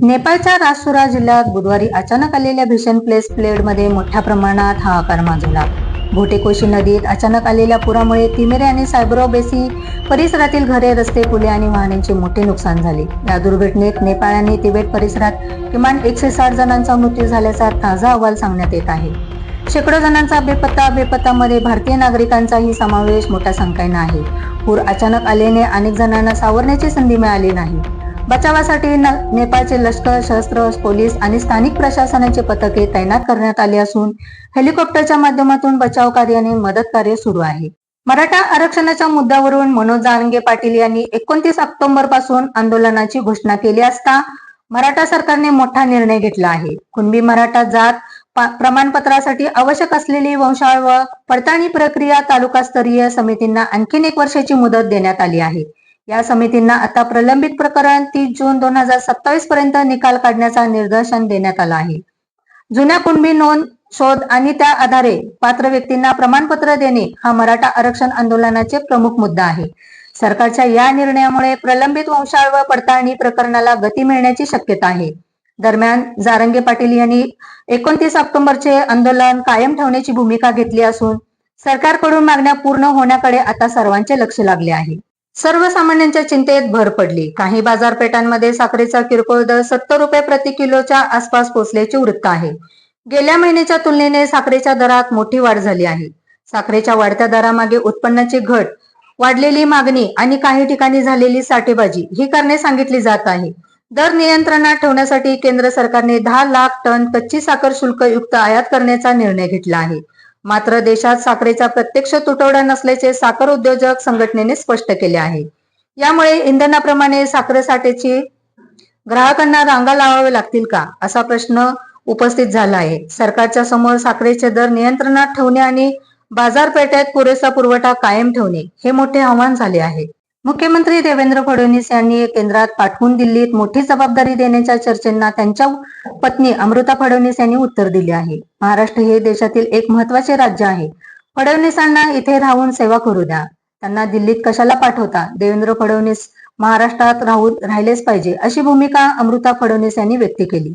नेपाळच्या राजसुरा जिल्ह्यात बुधवारी अचानक आलेल्या भीषण फ्लडमध्ये मोठ्या प्रमाणात हाहाकार माजवला. भोटेकोशी नदीत अचानक आलेल्या पुरामुळे तिमेरे आणि सायब्रो बेसी परिसरातील घरे, रस्ते, पुले आणि वाहनांचे मोठे नुकसान झाले. या दुर्घटनेत नेपाळ आणि तिबेट परिसरात किमान 160 जणांचा मृत्यू झाल्याचा ताजा अहवाल सांगण्यात येत आहे. शेकडो जणांचा बेपत्तामध्ये भारतीय नागरिकांचाही समावेश मोठ्या संख्येने आहे. पूर अचानक आल्याने अनेक जणांना सावरण्याची संधी मिळाली नाही. बचावासाठी नेपाळचे लष्कर, सशस्त्र पोलीस आणि स्थानिक प्रशासनाचे पथके तैनात करण्यात आले असून हेलिकॉप्टरच्या माध्यमातून बचाव कार्य आणि मदत कार्य सुरू आहे. मराठा आरक्षणाच्या मुद्द्यावरून मनोज जरांगे पाटील यांनी 29 ऑक्टोबर पासून आंदोलनाची घोषणा केली असता मराठा सरकारने मोठा निर्णय घेतला आहे. कुणबी मराठा जात प्रमाणपत्रासाठी आवश्यक असलेली वंशावळ पडताळणी प्रक्रिया तालुकास्तरीय समितींना आणखी 1 वर्षाची मुदत देण्यात आली आहे. या समितींना आता प्रलंबित प्रकरण 30 जून 2027 पर्यंत निकाल काढण्याचा निर्देशन देण्यात आला आहे. जुन्या कुणबी नोंद शोध आणि त्या आधारे पात्र व्यक्तींना प्रमाणपत्र देणे हा मराठा आरक्षण आंदोलनाचे प्रमुख मुद्दा आहे. सरकारच्या या निर्णयामुळे प्रलंबित वंशावळ पडताळणी प्रकरणाला गती मिळण्याची शक्यता आहे. दरम्यान जारंगे पाटील यांनी 29 ऑक्टोबरचे आंदोलन कायम ठेवण्याची भूमिका घेतली असून सरकारकडून मागण्या पूर्ण होण्याकडे आता सर्वांचे लक्ष लागले आहे. सर्वसामान्यांच्या चिंतेत भर पडली. काही बाजारपेठांमध्ये साखरेचा किरकोळ दर 70 रुपये प्रति किलोच्या आसपास पोहोचल्याचे वृत्त आहे. गेल्या महिन्याच्या तुलनेने साखरेच्या दरात मोठी वाढ झाली आहे. साखरेच्या वाढत्या दरामागे उत्पन्नाची घट, वाढलेली मागणी आणि काही ठिकाणी झालेली साठेबाजी ही कारणे सांगितली जात आहे. दर नियंत्रणात ठेवण्यासाठी केंद्र सरकारने 10 लाख टन कच्ची साखर शुल्कयुक्त आयात करण्याचा निर्णय घेतला आहे. मात्र देशात साखरेचा प्रत्यक्ष तुटवडा नसल्याचे साखर उद्योजक संघटनेने स्पष्ट केले आहे. यामुळे इंधनाप्रमाणे साखरेसाठीची ग्राहकांना रांगा लावावे लागतील का, असा प्रश्न उपस्थित झाला आहे. सरकारच्या समोर साखरेचे दर नियंत्रणात ठेवणे आणि बाजारपेठेत पुरेसा पुरवठा कायम ठेवणे हे मोठे आव्हान झाले आहे. मुख्यमंत्री देवेंद्र फडणवीस यांनी केंद्रात पाठवून दिल्लीत मोठी जबाबदारी देण्याच्या चर्चेंना त्यांच्या पत्नी अमृता फडणवीस यांनी उत्तर दिले आहे. महाराष्ट्र हे देशातील एक महत्त्वाचे राज्य आहे. फडणवीसांना इथे राहून सेवा करू द्या. त्यांना दिल्लीत कशाला पाठवता? देवेंद्र फडणवीस महाराष्ट्रात राहिलेच पाहिजे, अशी भूमिका अमृता फडणवीस यांनी व्यक्त केली.